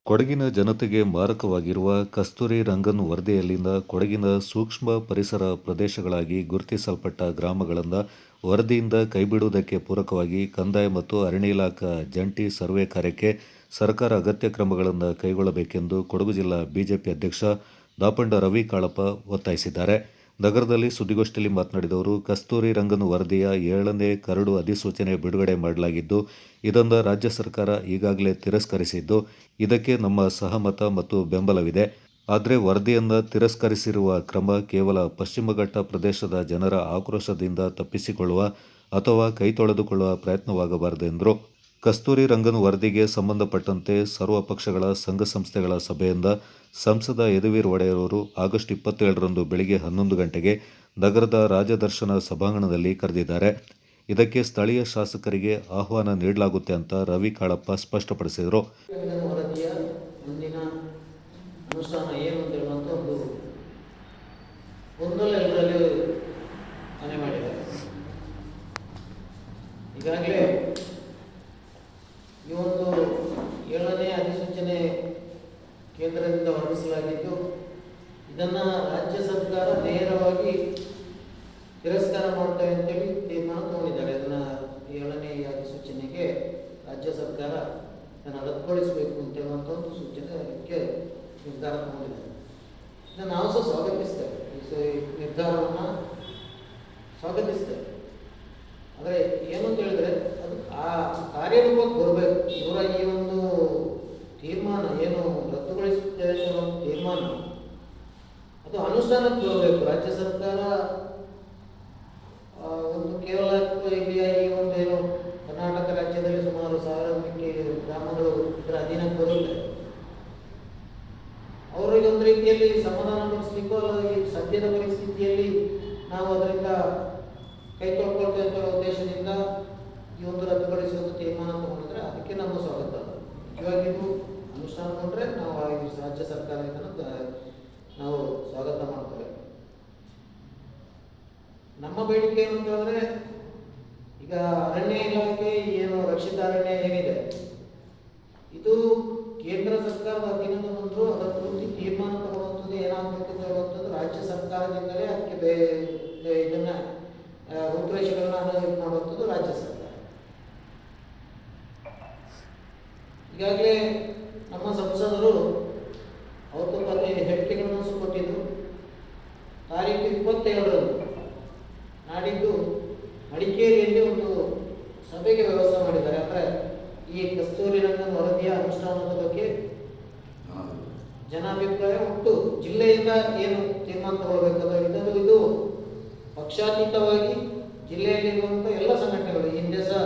ಕೊಡಗಿನ ಜನತೆಗೆ ಮಾರಕವಾಗಿರುವ ಕಸ್ತೂರಿ ರಂಗನ್ ವರದಿಯಲ್ಲಿನ ಕೊಡಗಿನ ಸೂಕ್ಷ್ಮ ಪರಿಸರ ಪ್ರದೇಶಗಳಾಗಿ ಗುರುತಿಸಲ್ಪಟ್ಟ ಗ್ರಾಮಗಳನ್ನು ವರದಿಯಿಂದ ಕೈಬಿಡುವುದಕ್ಕೆ ಪೂರಕವಾಗಿ ಕಂದಾಯ ಮತ್ತು ಅರಣ್ಯ ಇಲಾಖೆ ಜಂಟಿ ಸರ್ವೆ ಕಾರ್ಯಕ್ಕೆ ಸರ್ಕಾರ ಅಗತ್ಯ ಕ್ರಮಗಳನ್ನು ಕೈಗೊಳ್ಳಬೇಕೆಂದು ಕೊಡಗು ಜಿಲ್ಲಾ ಬಿಜೆಪಿ ಅಧ್ಯಕ್ಷ ದಾಪಂಡ ರವಿ ಕಾಳಪ್ಪ ಒತ್ತಾಯಿಸಿದ್ದಾರೆ. ನಗರದಲ್ಲಿ ಸುದ್ದಿಗೋಷ್ಠಿಯಲ್ಲಿ ಮಾತನಾಡಿದ ಅವರು, ಕಸ್ತೂರಿ ರಂಗನ್ ವರದಿಯ 7ನೇ ಕರಡು ಅಧಿಸೂಚನೆ ಬಿಡುಗಡೆ ಮಾಡಲಾಗಿದ್ದು, ಇದನ್ನು ರಾಜ್ಯ ಸರ್ಕಾರ ಈಗಾಗಲೇ ತಿರಸ್ಕರಿಸಿದ್ದು, ಇದಕ್ಕೆ ನಮ್ಮ ಸಹಮತ ಮತ್ತು ಬೆಂಬಲವಿದೆ. ಆದರೆ ವರದಿಯನ್ನು ತಿರಸ್ಕರಿಸಿರುವ ಕ್ರಮ ಕೇವಲ ಪಶ್ಚಿಮಘಟ್ಟ ಪ್ರದೇಶದ ಜನರ ಆಕ್ರೋಶದಿಂದ ತಪ್ಪಿಸಿಕೊಳ್ಳುವ ಅಥವಾ ಕೈತೊಳೆದುಕೊಳ್ಳುವ ಪ್ರಯತ್ನವಾಗಬಾರದು ಎಂದರು. ಕಸ್ತೂರಿ ರಂಗನ್ ವರದಿಗೆ ಸಂಬಂಧಪಟ್ಟಂತೆ ಸರ್ವ ಪಕ್ಷಗಳ ಸಂಘ ಸಂಸ್ಥೆಗಳ ಸಭೆಯಿಂದ ಸಂಸದ ಯದುವೀರ್ ಒಡೆಯರ್ ಅವರು ಆಗಸ್ಟ್ 27ರಂದು ಬೆಳಗ್ಗೆ 11 ಗಂಟೆಗೆ ನಗರದ ರಾಜದರ್ಶನ ಸಭಾಂಗಣದಲ್ಲಿ ಕರೆದಿದ್ದಾರೆ. ಇದಕ್ಕೆ ಸ್ಥಳೀಯ ಶಾಸಕರಿಗೆ ಆಹ್ವಾನ ನೀಡಲಾಗುತ್ತೆ ಅಂತ ರವಿ ಕಾಳಪ್ಪ ಸ್ಪಷ್ಟಪಡಿಸಿದರು. ಈಗಾಗಲೇ ಈ ಒಂದು 7ನೇ ಅಧಿಸೂಚನೆ ಕೇಂದ್ರದಿಂದ ಹೊರಡಿಸಲಾಗಿದ್ದು, ಇದನ್ನು ರಾಜ್ಯ ಸರ್ಕಾರ ನೇರವಾಗಿ ತಿರಸ್ಕಾರ ಮಾಡ್ತೇವೆ ಅಂತೇಳಿ ತೀರ್ಮಾನ ತಗೊಂಡಿದ್ದಾರೆ. ಅದನ್ನು 7ನೇ ಅಧಿಸೂಚನೆಗೆ ರಾಜ್ಯ ಸರ್ಕಾರ ಇದನ್ನು ರದ್ದುಗೊಳಿಸಬೇಕು ಅಂತೇಳುವಂಥ ಒಂದು ಸೂಚನೆಗೆ ನಿರ್ಧಾರ ತಗೊಂಡಿದ್ದಾರೆ. ಇದನ್ನು ನಾವು ಸಹ ಸ್ವಾಗತಿಸ್ತೇವೆ, ಈ ನಿರ್ಧಾರವನ್ನು ಸ್ವಾಗತಿಸ್ತೇವೆ. ಆದರೆ ಏನು ಅಂತ ಹೇಳಿದ್ರೆ, ಅದು ಆ ಕಾರ್ಯರೂಪಕ್ಕೆ ಬರಬೇಕು. ಇವರ ಈ ಒಂದು ತೀರ್ಮಾನ ಏನು ರದ್ದುಗೊಳಿಸುತ್ತೇವೆ ಅನ್ನೋ ತೀರ್ಮಾನ ಅದು ಅನುಷ್ಠಾನಕ್ಕೆ ಬರಬೇಕು. ರಾಜ್ಯ ಸರ್ಕಾರ ಒಂದು ಕೇವಲ ಇಲ್ಲಿ ಈ ಒಂದು ಏನು ಕರ್ನಾಟಕ ರಾಜ್ಯದಲ್ಲಿ ಸುಮಾರು 1000 ಗ್ರಾಮಗಳು ಇದರ ಅಧೀನಕ್ಕೆ ಬರುತ್ತೆ. ಅವರಿಗೆ ಒಂದು ರೀತಿಯಲ್ಲಿ ಸಮಾಧಾನ ಪಡಿಸಲಿಕ್ಕೂ ಸದ್ಯದ ಪರಿಸ್ಥಿತಿಯಲ್ಲಿ ನಾವು ಅದರಿಂದ ಕೈ ತೊಳ್ಕೊಳ್ತೇವೆ ಅಂತ ಉದ್ದೇಶದಿಂದ ಈ ಒಂದು ರದ್ದುಗೊಳಿಸುವ ತೀರ್ಮಾನ ತಗೊಂಡಿದ್ರೆ ಅದಕ್ಕೆ ನಮ್ಮ ಸ್ವಾಗತ. ಇವಾಗಿದ್ದು ಅನುಷ್ಠಾನಗೊಂಡ್ರೆ ನಾವು ರಾಜ್ಯ ಸರ್ಕಾರ ಇದನ್ನು ನಾವು ಸ್ವಾಗತ ಮಾಡ್ತೇವೆ. ನಮ್ಮ ಬೇಡಿಕೆ ಏನು ಅಂತ ಹೇಳಿದ್ರೆ, ಈಗ ಅರಣ್ಯ ಇಲಾಖೆ ಏನು ರಕ್ಷಿತ ಅರಣ್ಯ ಏನಿದೆ, ಇದು ಕೇಂದ್ರ ಸರ್ಕಾರದ ಅಧೀನದ ಬಂದರೂ ಅದರ ಪೂರ್ತಿ ತೀರ್ಮಾನ ತಗೊಳ್ಳುವಂಥದ್ದು ಏನಾಗಬೇಕು ಅಂತ ಹೇಳುವಂಥದ್ದು ರಾಜ್ಯ ಸರ್ಕಾರದಿಂದಲೇ ಅದಕ್ಕೆ ಇದನ್ನ ರೂಪುರೇಷೆಗಳನ್ನ ಅನುಮತಿ ಮಾಡುವಂಥದ್ದು ರಾಜ್ಯ ಸರ್ಕಾರ. ಈಗಾಗಲೇ ನಮ್ಮ ಸಂಸದರು ಅವತ್ತು ಹೇಳಿಕೆಗಳನ್ನು ಕೊಟ್ಟಿದ್ದು, ತಾರೀಕು 27ರಂದು ನಾಡಿದ್ದು ಮಡಿಕೇರಿಯಲ್ಲಿ ಒಂದು ಸಭೆಗೆ ವ್ಯವಸ್ಥೆ ಮಾಡಿದ್ದಾರೆ. ಅಂದರೆ ಈ ಕಸ್ತೂರಿ ರಂಗನ್ ವರದಿಯ ಅನುಷ್ಠಾನದ ಬಗ್ಗೆ ಜನಾಭಿಪ್ರಾಯ ಒಟ್ಟು ಜಿಲ್ಲೆಯಿಂದ ಏನು ತೀರ್ಮಾನ ತಗೊಳ್ಬೇಕಾದ ಇದು ಪಕ್ಷಾತೀತವಾಗಿ ಜಿಲ್ಲೆಯಲ್ಲಿರುವಂಥ ಎಲ್ಲ ಸಂಘಟನೆಗಳು ಹಿಂದೆ ಸಹ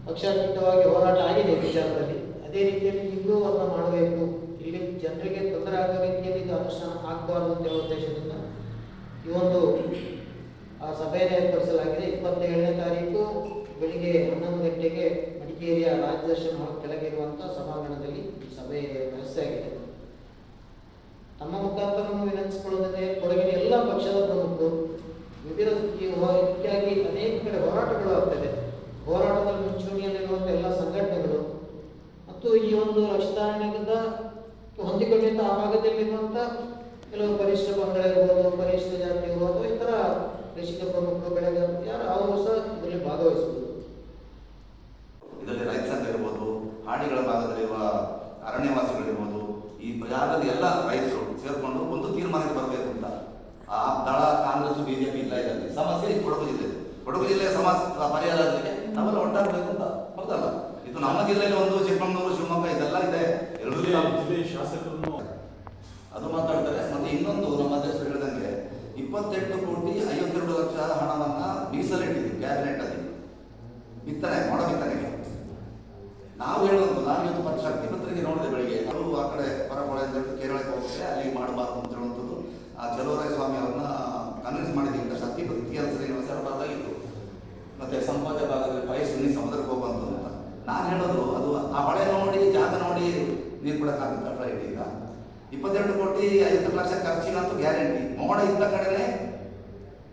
ಪಕ್ಷಾತೀತವಾಗಿ ಹೋರಾಟ ಆಗಿದೆ ವಿಚಾರದಲ್ಲಿ. ಅದೇ ರೀತಿಯಲ್ಲಿ ಇಲ್ಲೂ ಅದನ್ನು ಮಾಡಬೇಕು, ಇಲ್ಲಿ ಜನರಿಗೆ ತೊಂದರೆ ಆಗೋ ರೀತಿಯಲ್ಲಿ ಇದು ಅನುಷ್ಠಾನ ಆಗಬಾರ್ದು ಅಂತ ಹೇಳೋ ಉದ್ದೇಶದಿಂದ ಈ ಒಂದು ಆ ಸಭೆಯನ್ನು ಏರ್ಪಡಿಸಲಾಗಿದೆ. 27ನೇ ತಾರೀಕು ಬೆಳಿಗ್ಗೆ 11 ಗಂಟೆಗೆ ಮಡಿಕೇರಿಯ ರಾಜದರ್ಶನ ಕೆಳಗೆ ಇರುವಂಥ ಸಭಾಂಗಣದಲ್ಲಿ ಈ ಸಭೆ ವ್ಯವಸ್ಥೆ ಆಗಿದೆ. ತಮ್ಮ ಮುಖಾಂತರ ವಿನಂತಿಸಿಕೊಳ್ಳುವುದೇ ಕೊಡಗಿನ ಎಲ್ಲ ಪಕ್ಷದ ಪ್ರಮುಖರು ವಿವಿಧ ಮುಖ್ಯವಾಗಿ ಅನೇಕ ಕಡೆ ಹೋರಾಟಗಳು ಆಗ್ತದೆ. ಹೋರಾಟದಲ್ಲಿ ಮುಂಚೂಣಿಯಲ್ಲಿರುವಂಥ ಎಲ್ಲ ಸಂಘಟನೆಗಳು ಮತ್ತು ಈ ಒಂದು ರಕ್ಷಿತಾರಣ್ಯದಿಂದ ಹೊಂದಿಕೊಂಡಿದ್ದ ಆ ಭಾಗದಲ್ಲಿರುವಂಥ ಕೆಲವು ಪರಿಶಿಷ್ಟ ಪಂಗಡ ಇರ್ಬೋದು, ಪರಿಶಿಷ್ಟ ಜಾತಿ ಇರ್ಬೋದು, ಇತರ ಕೃಷಿಕ ಪ್ರಮುಖರು, ಬೆಳೆಗಾರರು ಯಾರು ಅವರು ಸಹ ಇದರಲ್ಲಿ ಭಾಗವಹಿಸಬಹುದು. ಇದರಲ್ಲಿ ರೈತ ಸಂಘ ಇರ್ಬೋದು, ಹಾಡಿಗಳ ಭಾಗದಲ್ಲಿರುವ ಅರಣ್ಯವಾಸಿಗಳಿರ್ಬೋದು, ಈ ಭಾಗದ ಎಲ್ಲ ರೈತರು ಸೇರ್ಕೊಂಡು ಒಂದು ತೀರ್ಮಾನಕ್ಕೆ ಬರಬೇಕು ಅಂತ. ಆ ದಳ ಕಾಂಗ್ರೆಸ್ ಬಿಜೆಪಿ ಇಲ್ಲ, ಇದರಲ್ಲಿ ಸಮಸ್ಯೆ ಕೊಡಗು ಜಿಲ್ಲೆಯ ಸಮಸ್ಯೆ ಪರಿಹಾರ ಆಗಲಿಕ್ಕೆ ನಾವೆಲ್ಲ ಒಟ್ಟಾಗಬೇಕು ಅಂತ ಬರ್ತಲ್ಲ. ಇದು ನಮ್ಮ ಜಿಲ್ಲೆಯಲ್ಲಿ ಒಂದು ಚಿಕ್ಕಮಗಳೂರು, ಶಿವಮೊಗ್ಗ ಇದೆಲ್ಲ ಇದೆ. ಎರಡು ಜಿಲ್ಲೆಯ ಶಾಸಕರನ್ನು ಅದು ಮಾತಾಡ್ತಾರೆ. ಮತ್ತೆ ಇನ್ನೊಂದು ನಮ್ಮ ಅಧ್ಯಕ್ಷರು ಹೇಳಿದಂಗೆ 28,52,00,000 ಹಣವನ್ನ ಮೀಸಲಿಟ್ಟಿದೆ ಕ್ಯಾಬಿನೆಟ್ ಅಲ್ಲಿ ಮೊಡ ಬಿತ್ತನೆಗೆ. ನಾವು ಹೇಳೋದು, ನಾನು ಇವತ್ತು ಶಕ್ತಿ ಪತ್ರಿಕೆ ನೋಡಿದೆ ಬೆಳಿಗ್ಗೆ, ಅವರು ಆ ಕಡೆ ಪರಕೊಳ ಕೇರಳಕ್ಕೆ ಹೋಗ್ತಾರೆ, ಅಲ್ಲಿ ಮಾಡಬಾರ್ದು ಅಂತ ಹೇಳುವಂಥದ್ದು. ಆ ಚಲುವರಾಯ ಸ್ವಾಮಿ ಅವ್ರನ್ನ ಕನ್ವಿನ್ಸ್ ಮಾಡಿದ್ದೀವಿ. ಶಕ್ತಿ ಪತ್ರಿಕೆ ಶ್ರೀನಿವಾಸ ಬರದಾಗಿತ್ತು. ಮತ್ತೆ ಸಂಪಾದ ಭಾಗದಲ್ಲಿ ಪೈಸು ಸಮುದ್ರಕ್ಕೆ ಹೋಗುವಂಥದ್ದು ಅಂತ ನಾನು ಹೇಳೋದು, ಅದು ಆ ಹೊಳೆ ನೋಡಿ ಜಾಗ ನೋಡಿ ನೀರು ಕೊಡೋಕ್ಕಾಗುತ್ತೆ. ಫ್ಲೈಟ್ ಈಗ 22,50,00,000 ಖರ್ಚಿನಂತೂ ಗ್ಯಾರಂಟಿ. ಮೋಡ ಇದ್ದ ಕಡೆನೇ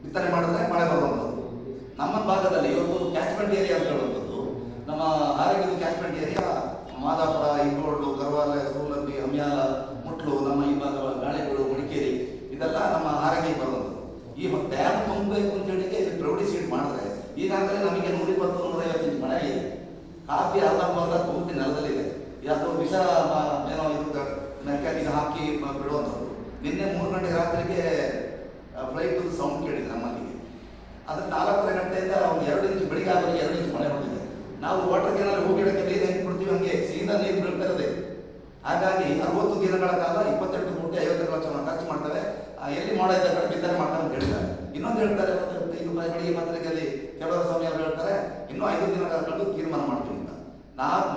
ಬಿತ್ತನೆ ಮಾಡಿದ್ರೆ ಮಳೆ ಬರುವಂಥದ್ದು. ನಮ್ಮ ಭಾಗದಲ್ಲಿ ಇವತ್ತು ಕ್ಯಾಚ್ಮೆಂಟ್ ಏರಿಯಾ ಅಂತ ಹೇಳುವಂಥದ್ದು, ನಮ್ಮ ಆರೋಗ್ಯದ ಕ್ಯಾಚ್ಮೆಂಟ್ ಏರಿಯಾ ಮಾದಾಪುರ, ಇಂಗೋಡು, ಕರವಾಲೆ, ಸೂಲಬ್ಬಿ ಹೋದ್ರೆ ಪೂರ್ತಿ ನೆಲದಲ್ಲಿದೆ. ಅದು ವಿಷ ಏನೋ ಇದು ಮೆಕ್ಯಾನಿಕ್ ಹಾಕಿ ಬಿಡುವಂಥದ್ದು. ನಿನ್ನೆ 3 ಗಂಟೆ ರಾತ್ರಿಗೆ ಫ್ಲೈಟ್ ಸೌಂಡ್ ಕೇಳಿದೆ ನಮ್ಮಲ್ಲಿಗೆ. ಅದಕ್ಕೆ 4:30 ಗಂಟೆಯಿಂದ ಒಂದು 2 ಇಂಚು ಬೆಳಿಗ್ಗೆ ಆಗೋರಿಗೆ 2 ಇಂಚು ಮಳೆ ಹೊಡೆದಿದೆ. ನಾವು ವಾಟರ್ ಕ್ಯಾನಲ್ಲಿ ಹೋಗಿ ಗಿಡಕ್ಕೆ ನೀರು ಹೆಂಗೆ ಬಿಡ್ತೀವಿ ಹಂಗೆ ಸೀದಾ ನೀರು ಬೀಳ್ತಾ ಇರೋದೆ. ಹಾಗಾಗಿ 60 ದಿನಗಳ ಕಾಲ 28 ಕೋಟಿ 50 ಲಕ್ಷವನ್ನು ಖರ್ಚು ಮಾಡ್ತಾರೆ. ಎಲ್ಲಿ ಮಾಡೋ ಇದ್ದ ಕಡೆ ಬಿತ್ತನೆ ಮಾಡ್ತಾರೆ ಅಂತ ಹೇಳ್ತಾರೆ. ಇನ್ನೊಂದು ಹೇಳ್ತಾರೆ, ಈಗ ಬೆಳಿಗ್ಗೆ ಪತ್ರಿಕೆಯಲ್ಲಿ ಕೆಲವರು ಸಮಯ ಹೇಳ್ತಾರೆ ಇನ್ನೂ 5 ದಿನಗಳ ಕಂಡು ತೀರ್ಮಾನ ಮಾಡ್ತೀವಿ ಅಂತ.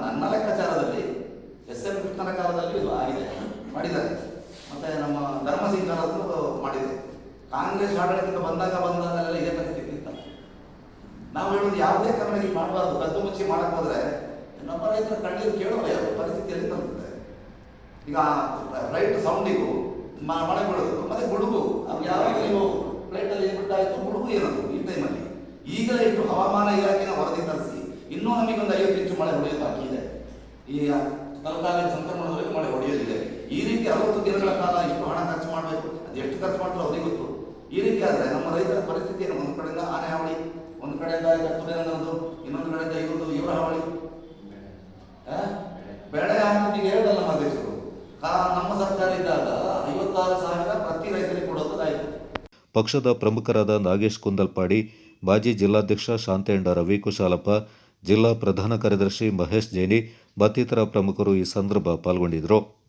ನನ್ನ ಲೆಕ್ಕಾಚಾರದಲ್ಲಿ SM ಕೃಷ್ಣನ ಕಾಲದಲ್ಲಿ ಇದು ಆಗಿದೆ, ಮಾಡಿದ್ದಾರೆ. ಮತ್ತೆ ನಮ್ಮ ಧರ್ಮಸಿಂಗ್ ಕಾಲದಲ್ಲೂ ಮಾಡಿದೆ. ಕಾಂಗ್ರೆಸ್ ಆಡಳಿತಕ್ಕೆ ಬಂದಾಗಲೆಲ್ಲ ಇದೇ ಪರಿಸ್ಥಿತಿ ಇತ್ತು. ನಾವು ಹೇಳೋದು ಯಾವುದೇ ಕಾರಣಕ್ಕೆ ಮಾಡಬಾರ್ದು. ಕದ್ದು ಮುಚ್ಚಿ ಮಾಡಕ್ಕೆ ಹೋದ್ರೆ ನಮ್ಮ ರೈತರ ಕಣ್ಣೀರು ಕೇಳುವ ಪರಿಸ್ಥಿತಿಯಲ್ಲಿ ತಂದಿದೆ. ಈಗ ಫ್ಲೈಟ್ ಸೌಂಡಿಗೂ ಮಳೆ ಬೀಳೋದು ಮತ್ತೆ ಗುಡುಗು, ಯಾವಾಗ ನೀವು ಫ್ಲೈಟಲ್ಲಿ ಏನು ಬಿಟ್ಟಾಯಿತು ಗುಡುಗು ಇರೋದು ಈ ಟೈಮಲ್ಲಿ. ಈಗಲೇ ಇಟ್ಟು ಹವಾಮಾನ ಇಲಾಖೆನ ವರದಿ ತರಿಸಿ ಇನ್ನೂ ನಮಗೊಂದು 50 ಇಂಚು ಮಳೆ ಹೊಡೆಯೋದು ಬಾಕಿ ಇದೆ. ಈ ತಲಕಾಲಿನ ಸಂಕ್ರಮಣದಲ್ಲಿ ಮಳೆ ಹೊಡೆಯೋದಿದೆ. ಈ ರೀತಿ 60 ದಿನಗಳ ಕಾಲ ಇಷ್ಟು ಹಣ ಖರ್ಚು ಮಾಡಬೇಕು, ಅದು ಎಷ್ಟು ಖರ್ಚು ಮಾಡ್ತಾರೆ ಅವರಿಗೆ ಗೊತ್ತು. ಈ ರೀತಿ ಆದರೆ ನಮ್ಮ ರೈತರ ಪರಿಸ್ಥಿತಿಯನ್ನು ಒಂದು ಕಡೆಯಿಂದ ಆನೆ ಹಾವಳಿ, ಒಂದು ಕಡೆಯಿಂದ ಕಸ್ತೂರಿರಂಗನದು, ಇನ್ನೊಂದು ಕಡೆಯಿಂದ ಇವರ ಹಾವಳಿ. ಬೆಳೆ ಹಾಕಿಗೆ ಹೇಳಲ್ಲ ನಮ್ಮ ಅಧ್ಯಕ್ಷರು. ನಮ್ಮ ಸರ್ಕಾರ ಇದ್ದಾಗ 56,000 ಪ್ರತಿ ರೈತರಿಗೆ ಕೊಡೋದಾಯಿತು. ಪಕ್ಷದ ಪ್ರಮುಖರಾದ ನಾಗೇಶ್ ಕುಂದಲ್ಪಾಡಿ, ಮಾಜಿ ಜಿಲ್ಲಾಧ್ಯಕ್ಷ ಶಾಂತೇಂಡ ರವಿ ಕುಶಾಲಪ್ಪ, ಜಿಲ್ಲಾ ಪ್ರಧಾನ ಕಾರ್ಯದರ್ಶಿ ಮಹೇಶ್ ಜೈನಿ ಮತ್ತಿತರ ಪ್ರಮುಖರು ಈ ಸಂದರ್ಭ ಪಾಲ್ಗೊಂಡಿದ್ದರು.